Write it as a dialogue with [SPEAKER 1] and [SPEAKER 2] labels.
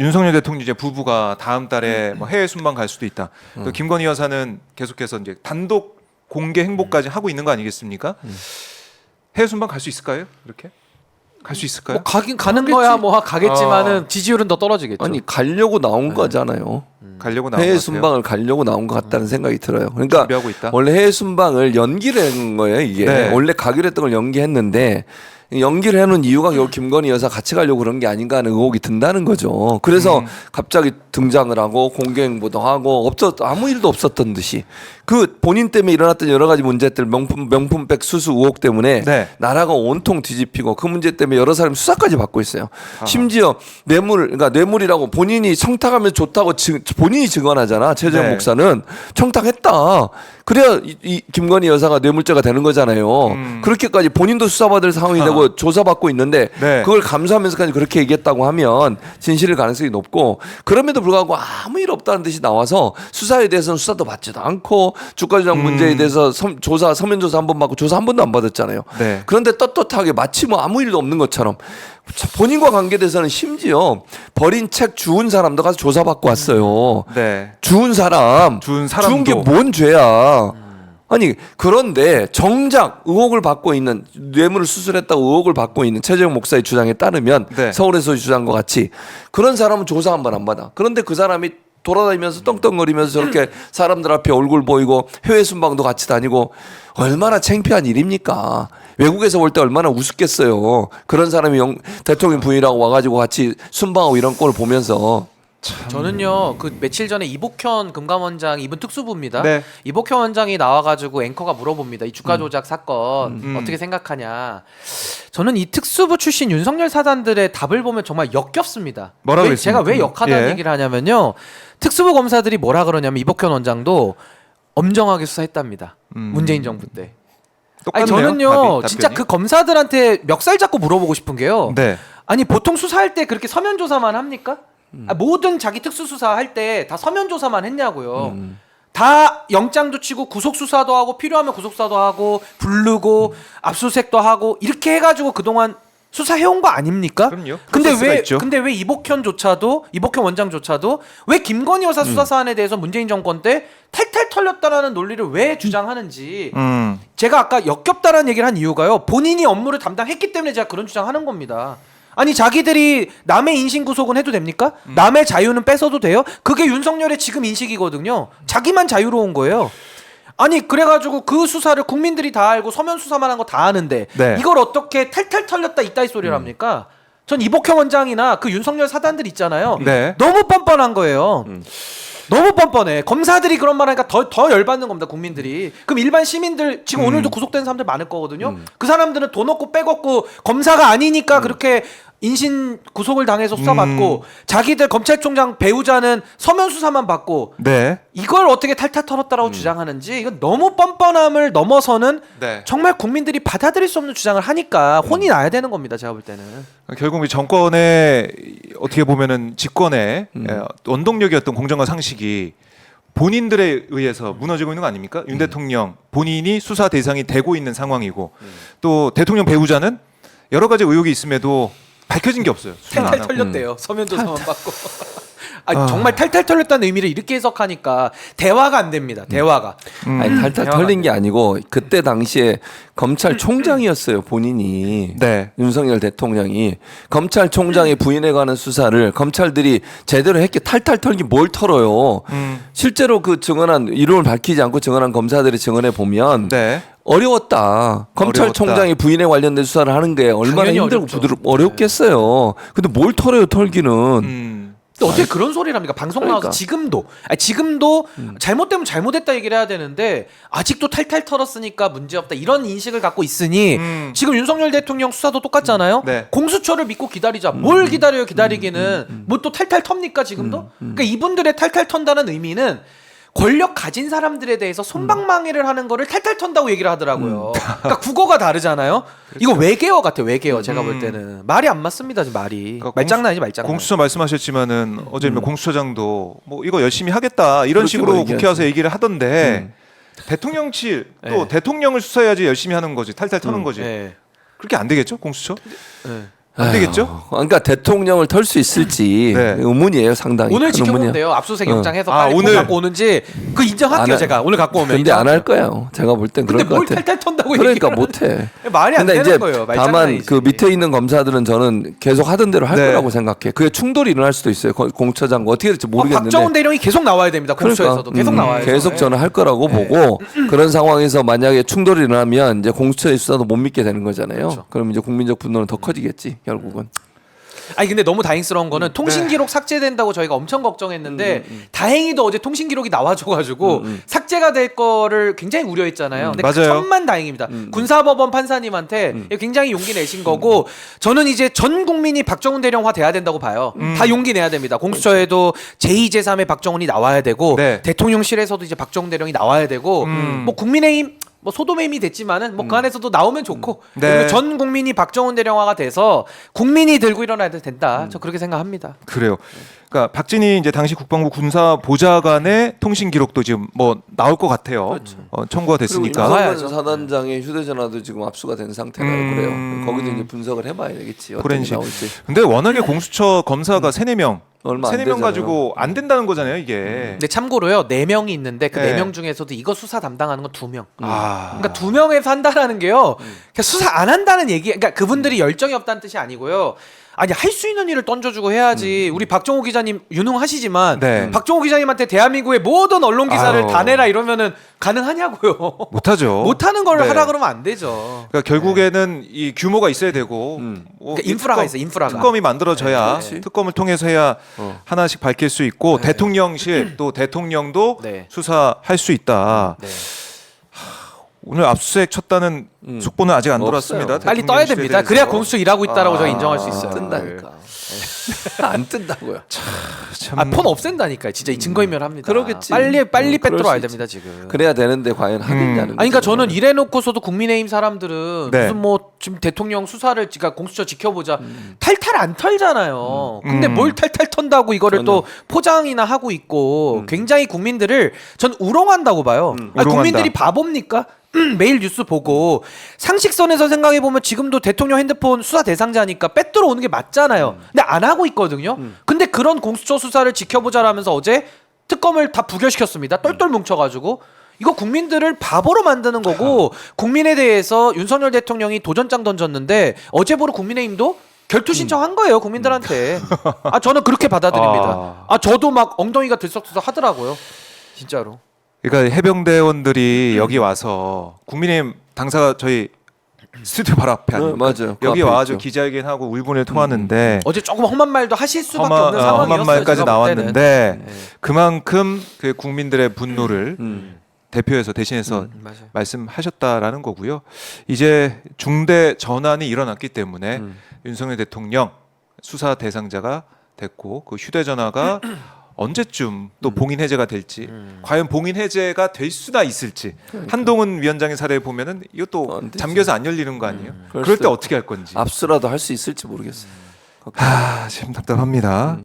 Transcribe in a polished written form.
[SPEAKER 1] 윤석열 대통령 이제 부부가 다음 달에 뭐 해외 순방 갈 수도 있다. 또 김건희 여사는 계속해서 이제 단독 공개 행보까지 하고 있는 거 아니겠습니까? 해외 순방 갈 수 있을까요? 이렇게 갈 수 있을까요?
[SPEAKER 2] 뭐 가긴 가는 거야 뭐 가겠지만은 지지율은 더 떨어지겠죠.
[SPEAKER 3] 아니 가려고 나온 거잖아요.
[SPEAKER 1] 가려고 나온
[SPEAKER 3] 해외
[SPEAKER 1] 것 같아요.
[SPEAKER 3] 순방을 가려고 나온 것 같다는 생각이 들어요. 그러니까
[SPEAKER 1] 준비하고 있다.
[SPEAKER 3] 원래 해외 순방을 연기를 한 거예요. 이게
[SPEAKER 1] 네.
[SPEAKER 3] 원래 가기로 했던 걸 연기했는데 연기를 해놓은 이유가 결국 김건희 여사 같이 가려고 그런 게 아닌가 하는 의혹이 든다는 거죠. 그래서 갑자기 등장을 하고 공개행보도 하고 아무 일도 없었던 듯이 그 본인 때문에 일어났던 여러 가지 문제들 명품백 수수 의혹 때문에
[SPEAKER 1] 네.
[SPEAKER 3] 나라가 온통 뒤집히고 그 문제 때문에 여러 사람이 수사까지 받고 있어요. 심지어 그러니까 뇌물이라고 본인이 청탁하면 좋다고 본인이 증언하잖아. 최재형
[SPEAKER 1] 네.
[SPEAKER 3] 목사는 청탁했다. 그래야 이 김건희 여사가 뇌물죄가 되는 거잖아요. 그렇게까지 본인도 수사받을 상황이 되고 조사받고 있는데
[SPEAKER 1] 네.
[SPEAKER 3] 그걸 감수하면서까지 그렇게 얘기했다고 하면 진실일 가능성이 높고 그럼에도 불구하고 아무 일 없다는 듯이 나와서 수사에 대해서는 수사도 받지도 않고 주가 조작 문제에 대해서 서면 조사 한 번 받고 조사 한 번도 안 받았잖아요.
[SPEAKER 1] 네.
[SPEAKER 3] 그런데 떳떳하게 마치 뭐 아무 일도 없는 것처럼 본인과 관계돼서는 심지어 버린 책 주운 사람도 가서 조사받고 왔어요.
[SPEAKER 1] 네.
[SPEAKER 3] 주운 사람
[SPEAKER 1] 주운 사람도.
[SPEAKER 3] 주운 게 뭔 죄야? 아니 그런데 정작 의혹을 받고 있는 뇌물을 수술했다고 의혹을 받고 있는 최재형 목사의 주장에 따르면
[SPEAKER 1] 네.
[SPEAKER 3] 서울에서 주장과 같이 그런 사람은 조사 한 번 안 받아. 그런데 그 사람이 돌아다니면서 떵떵거리면서 저렇게 사람들 앞에 얼굴 보이고 해외 순방도 같이 다니고 얼마나 창피한 일입니까? 외국에서 볼 때 얼마나 우습겠어요. 그런 사람이 대통령 부인이라고 와가지고 같이 순방하고 이런 꼴을 보면서
[SPEAKER 2] 저는요 그 며칠 전에 이복현 금감원장 이분 특수부입니다.
[SPEAKER 1] 네.
[SPEAKER 2] 이복현 원장이 나와가지고 앵커가 물어봅니다. 이 주가 조작 사건 어떻게 생각하냐. 저는 이 특수부 출신 윤석열 사단들의 답을 보면 정말 역겹습니다.
[SPEAKER 1] 뭐라고
[SPEAKER 2] 제가 왜
[SPEAKER 1] 했습니까?
[SPEAKER 2] 역하다는
[SPEAKER 1] 예.
[SPEAKER 2] 얘기를 하냐면요. 특수부 검사들이 뭐라 그러냐면 이복현 원장도 엄정하게 수사했답니다. 문재인 정부 때. 아니
[SPEAKER 1] 똑같네요.
[SPEAKER 2] 저는요
[SPEAKER 1] 답변이.
[SPEAKER 2] 진짜 그 검사들한테 멱살 잡고 물어보고 싶은 게요.
[SPEAKER 1] 네.
[SPEAKER 2] 아니 보통 수사할 때 그렇게 서면 조사만 합니까? 모든 자기 특수수사 할 때 다 서면 조사만 했냐고요. 다 영장도 치고 구속 수사도 하고 필요하면 구속 수사도 하고 부르고 압수수색도 하고 이렇게 해가지고 그동안 수사해온 거 아닙니까?
[SPEAKER 1] 그럼요.
[SPEAKER 2] 근데
[SPEAKER 1] 프로세스가
[SPEAKER 2] 왜
[SPEAKER 1] 있죠.
[SPEAKER 2] 근데 왜 이복현 원장조차도 왜 김건희 여사 수사 사안에 대해서 문재인 정권 때 탈탈 털렸다라는 논리를 왜 주장하는지 제가 아까 역겹다라는 얘기를 한 이유가요. 본인이 업무를 담당했기 때문에 제가 그런 주장하는 겁니다. 아니 자기들이 남의 인신 구속은 해도 됩니까? 남의 자유는 뺏어도 돼요? 그게 윤석열의 지금 인식이거든요. 자기만 자유로운 거예요. 아니 그래가지고 그 수사를 국민들이 다 알고 서면 수사만 한 거 다 아는데
[SPEAKER 1] 네.
[SPEAKER 2] 이걸 어떻게 탈탈 털렸다 이따위 소리를 합니까? 전 이복현 원장이나 그 윤석열 사단들 있잖아요.
[SPEAKER 1] 네.
[SPEAKER 2] 너무 뻔뻔한 거예요. 너무 뻔뻔해. 검사들이 그런 말 하니까 더 열받는 겁니다. 국민들이. 그럼 일반 시민들 지금 오늘도 구속된 사람들 많을 거거든요. 그 사람들은 돈 없고 빽 없고 검사가 아니니까 그렇게 인신 구속을 당해서 수사받고 자기들 검찰총장 배우자는 서면 수사만 받고
[SPEAKER 1] 네.
[SPEAKER 2] 이걸 어떻게 탈탈 털었다라고 주장하는지 이건 너무 뻔뻔함을 넘어서는
[SPEAKER 1] 네.
[SPEAKER 2] 정말 국민들이 받아들일 수 없는 주장을 하니까 혼이 나야 되는 겁니다. 제가 볼 때는.
[SPEAKER 1] 결국 이 정권의 어떻게 보면은 집권의 원동력이었던 공정과 상식이 본인들에 의해서 무너지고 있는 거 아닙니까? 윤 대통령 본인이 수사 대상이 되고 있는 상황이고 또 대통령 배우자는 여러 가지 의혹이 있음에도 밝혀진 게 없어요. 수사를 안
[SPEAKER 2] 탈탈
[SPEAKER 1] 하고.
[SPEAKER 2] 털렸대요. 서면 조사만 받고. 정말 탈탈 털렸다는 의미를 이렇게 해석하니까 대화가 안 됩니다. 대화가.
[SPEAKER 3] 아니 탈탈
[SPEAKER 2] 대화가
[SPEAKER 3] 털린
[SPEAKER 2] 안
[SPEAKER 3] 게 아니고 그때 당시에 검찰총장이었어요 본인이.
[SPEAKER 1] 네.
[SPEAKER 3] 윤석열 대통령이 검찰총장의 부인에 관한 수사를 검찰들이 제대로 했기 탈탈 털긴 뭘 털어요. 실제로 그 증언한 이름을 밝히지 않고 증언한 검사들의 증언에 보면
[SPEAKER 1] 네.
[SPEAKER 3] 어려웠다. 검찰총장의 부인에 관련된 수사를 하는 게 얼마나
[SPEAKER 2] 당연히
[SPEAKER 3] 힘들고
[SPEAKER 2] 어렵죠.
[SPEAKER 3] 어렵겠어요. 근데 뭘 털어요 털기는.
[SPEAKER 2] 근데 어떻게 그런 소리를 합니까? 방송 나와서
[SPEAKER 3] 그러니까.
[SPEAKER 2] 지금도 잘못되면 잘못했다 얘기를 해야 되는데 아직도 탈탈 털었으니까 문제없다 이런 인식을 갖고 있으니 지금 윤석열 대통령 수사도 똑같잖아요.
[SPEAKER 1] 네.
[SPEAKER 2] 공수처를 믿고 기다리자. 뭘 기다려요? 기다리기는 뭐 또 탈탈 텁니까 지금도? 그러니까 이분들의 탈탈 턴다는 의미는 권력 가진 사람들에 대해서 손방망이를 하는 거를 탈탈 턴다고 얘기를 하더라고요. 그러니까 국어가 다르잖아요. 이거 외계어 같아요. 외계어 제가 볼 때는 말이 안 맞습니다. 지금 말이
[SPEAKER 1] 그러니까
[SPEAKER 2] 말장난이지 말장난.
[SPEAKER 1] 공수처 말씀하셨지만은 어제 공수처장도 뭐 이거 열심히 하겠다 이런
[SPEAKER 3] 그렇게
[SPEAKER 1] 식으로
[SPEAKER 3] 뭐
[SPEAKER 1] 국회 와서 얘기를 하던데 대통령실 또
[SPEAKER 2] 네.
[SPEAKER 1] 대통령을 수사해야지 열심히 하는 거지 탈탈 터는 거지
[SPEAKER 2] 네.
[SPEAKER 1] 그렇게 안 되겠죠 공수처?
[SPEAKER 2] 네.
[SPEAKER 1] 안 되겠죠?
[SPEAKER 3] 그러니까 대통령을 털 수 있을지
[SPEAKER 1] 네.
[SPEAKER 3] 의문이에요, 상당히.
[SPEAKER 2] 오늘
[SPEAKER 3] 큰
[SPEAKER 2] 지켜보면
[SPEAKER 3] 의문이에요.
[SPEAKER 2] 돼요. 압수수색 영장 해서
[SPEAKER 1] 아,
[SPEAKER 2] 빨리
[SPEAKER 1] 오늘
[SPEAKER 2] 갖고 오는지 그 인정할게요.
[SPEAKER 3] 안
[SPEAKER 2] 제가 오늘 갖고 오면.
[SPEAKER 3] 근데 안 할
[SPEAKER 2] 인정할게요.
[SPEAKER 3] 거예요. 제가 볼 땐
[SPEAKER 2] 근데
[SPEAKER 3] 그럴 것
[SPEAKER 2] 뭘
[SPEAKER 3] 같아.
[SPEAKER 2] 탈탈 턴다고
[SPEAKER 3] 그러니까
[SPEAKER 2] 얘기를
[SPEAKER 3] 못해.
[SPEAKER 2] 말이 안
[SPEAKER 3] 근데
[SPEAKER 2] 되는
[SPEAKER 3] 이제
[SPEAKER 2] 거예요.
[SPEAKER 3] 다만
[SPEAKER 2] 말장난이지.
[SPEAKER 3] 그 밑에 있는 검사들은 저는 계속 하던 대로 할
[SPEAKER 1] 네.
[SPEAKER 3] 거라고 생각해. 그게 충돌이 일어날 수도 있어요. 공처장과 어떻게 될지 모르겠는데.
[SPEAKER 2] 박정훈 대령이 계속 나와야 됩니다. 공수처에서도 계속 나와야 돼요.
[SPEAKER 3] 계속 저는 할 거라고 보고 그런 상황에서 만약에 충돌이 일어나면 이제 공수처의 수사도 못 믿게 되는 거잖아요.
[SPEAKER 2] 그렇죠.
[SPEAKER 3] 그럼 이제 국민적 분노는 더 커지겠지 결국은.
[SPEAKER 2] 아니 근데 너무 다행스러운 거는 통신 기록 삭제된다고 저희가 엄청 걱정했는데 다행히도 어제 통신 기록이 나와줘가지고 삭제가 될 거를 굉장히 우려했잖아요. 근데
[SPEAKER 1] 맞아요.
[SPEAKER 2] 천만 다행입니다. 군사법원 판사님한테 굉장히 용기 내신 거고 저는 이제 전 국민이 박정훈 대령화 돼야 된다고 봐요. 다 용기 내야 됩니다. 공수처에도 제2, 제3의 박정훈이 나와야 되고
[SPEAKER 1] 네.
[SPEAKER 2] 대통령실에서도 이제 박정훈 대령이 나와야 되고 뭐 국민의힘 뭐 소도매임이 됐지만은 뭐 그 안에서도 나오면 좋고
[SPEAKER 1] 네.
[SPEAKER 2] 그리고 전 국민이 박정훈 대령화가 돼서 국민이 들고 일어나야 된다. 저 그렇게 생각합니다.
[SPEAKER 1] 그래요. 그러니까 박진희 이제 당시 국방부 군사 보좌관의 통신 기록도 지금 뭐 나올 것 같아요. 청구가 됐으니까.
[SPEAKER 2] 나와야죠.
[SPEAKER 3] 임성근 사단장의 휴대전화도 지금 압수가 된 상태라 그래요. 거기도 이제 분석을 해봐야 되겠지. 어떤 게
[SPEAKER 1] 포렌식.
[SPEAKER 3] 나올지.
[SPEAKER 1] 근데 워낙에 공수처 검사가 3-4명,
[SPEAKER 3] 얼마 안
[SPEAKER 1] 3-4명
[SPEAKER 3] 되잖아요.
[SPEAKER 1] 가지고 안 된다는 거잖아요, 이게.
[SPEAKER 2] 근데 참고로요 4명이 있는데 그
[SPEAKER 1] 네.
[SPEAKER 2] 4명 중에서도 이거 수사 담당하는 건 2명.
[SPEAKER 1] 아.
[SPEAKER 2] 그러니까 2명에서 한다라는 게요. 그러니까 수사 안 한다는 얘기. 그러니까 그분들이 열정이 없다는 뜻이 아니고요. 아니 할 수 있는 일을 던져주고 해야지. 우리 박정호 기자님 유능하시지만
[SPEAKER 1] 네.
[SPEAKER 2] 박정호 기자님한테 대한민국의 모든 언론 기사를
[SPEAKER 1] 아유.
[SPEAKER 2] 다 내라 이러면은 가능하냐고요.
[SPEAKER 1] 못하죠.
[SPEAKER 2] 못하는 걸
[SPEAKER 1] 네.
[SPEAKER 2] 하라 그러면 안 되죠.
[SPEAKER 1] 그러니까 결국에는 이 규모가 있어야 되고 뭐
[SPEAKER 2] 그러니까
[SPEAKER 1] 이
[SPEAKER 2] 인프라가 있어, 인프라가.
[SPEAKER 1] 특검이 만들어져야
[SPEAKER 3] 그렇지.
[SPEAKER 1] 특검을 통해서 해야 하나씩 밝힐 수 있고 대통령실 또 대통령도
[SPEAKER 2] 네.
[SPEAKER 1] 수사할 수 있다.
[SPEAKER 2] 네.
[SPEAKER 1] 오늘 압수수색 쳤다는 속보는 아직 안
[SPEAKER 3] 없어요.
[SPEAKER 1] 들어왔습니다.
[SPEAKER 2] 빨리 떠야
[SPEAKER 1] 대통령실에
[SPEAKER 2] 됩니다.
[SPEAKER 1] 대해서.
[SPEAKER 2] 그래야 공수처 일하고 있다라고 저희 인정할 수 있어요.
[SPEAKER 3] 뜬다니까. 안 뜬다고요.
[SPEAKER 1] 참
[SPEAKER 2] 아, 폰 없앤다니까요. 진짜 이 증거인멸 합니다.
[SPEAKER 3] 그러겠지.
[SPEAKER 2] 빨리
[SPEAKER 3] 그럴
[SPEAKER 2] 빼들어와야
[SPEAKER 3] 수
[SPEAKER 2] 됩니다 지금.
[SPEAKER 3] 그래야 되는데 과연 하겠냐는.
[SPEAKER 2] 아니 그러니까 저는 이래놓고서도 국민의힘 사람들은
[SPEAKER 1] 네.
[SPEAKER 2] 무슨 뭐 지금 대통령 수사를 그러니까 공수처 지켜보자 탈탈 안 털잖아요. 근데 뭘 탈탈 턴다고 이거를 또 포장이나 하고 있고 굉장히 국민들을 전 우롱한다고 봐요. 아니,
[SPEAKER 1] 우롱한다.
[SPEAKER 2] 국민들이 바보입니까? 매일 뉴스 보고 상식선에서 생각해 보면 지금도 대통령 핸드폰 수사 대상자니까 빼들어 오는 게 맞잖아요. 근데 안 하고 있거든요. 근데 그런 공수처 수사를 지켜보자라면서 어제 특검을 다 부결시켰습니다. 똘똘 뭉쳐가지고 이거 국민들을 바보로 만드는 거고 국민에 대해서 윤석열 대통령이 도전장 던졌는데 어제 보러 국민의힘도 결투 신청한 거예요 국민들한테. 아 저는 그렇게 받아들입니다. 아 저도 막 엉덩이가 들썩들썩 하더라고요. 진짜로.
[SPEAKER 1] 그러니까 해병대원들이 여기 와서 국민의힘 당사가 저희 스튜디오 바로 앞에 아닙니까?
[SPEAKER 3] 맞아요. 그
[SPEAKER 1] 여기
[SPEAKER 3] 앞에
[SPEAKER 1] 와가지고
[SPEAKER 3] 있죠.
[SPEAKER 1] 기자회견하고 울분을 통하는데
[SPEAKER 2] 어제 조금 험한 말도 하실 수밖에 없는 상황이었어요.
[SPEAKER 1] 험한 말까지
[SPEAKER 2] 제가 볼 때는.
[SPEAKER 1] 나왔는데 그만큼 그 국민들의 분노를 대표해서 대신해서
[SPEAKER 2] 맞아요.
[SPEAKER 1] 말씀하셨다라는 거고요. 이제 중대 전환이 일어났기 때문에 윤석열 대통령 수사 대상자가 됐고 그 휴대전화가 언제쯤 또 봉인 해제가 될지 과연 봉인 해제가 될 수나 있을지 한동훈 위원장의 사례 보면은 이것도
[SPEAKER 3] 안 되지.
[SPEAKER 1] 잠겨서 안 열리는 거 아니에요?
[SPEAKER 3] 그럴
[SPEAKER 1] 그럴 때
[SPEAKER 3] 수도
[SPEAKER 1] 어떻게 할 건지
[SPEAKER 3] 압수라도 할 수 있을지 모르겠어요.
[SPEAKER 1] 참 답답합니다.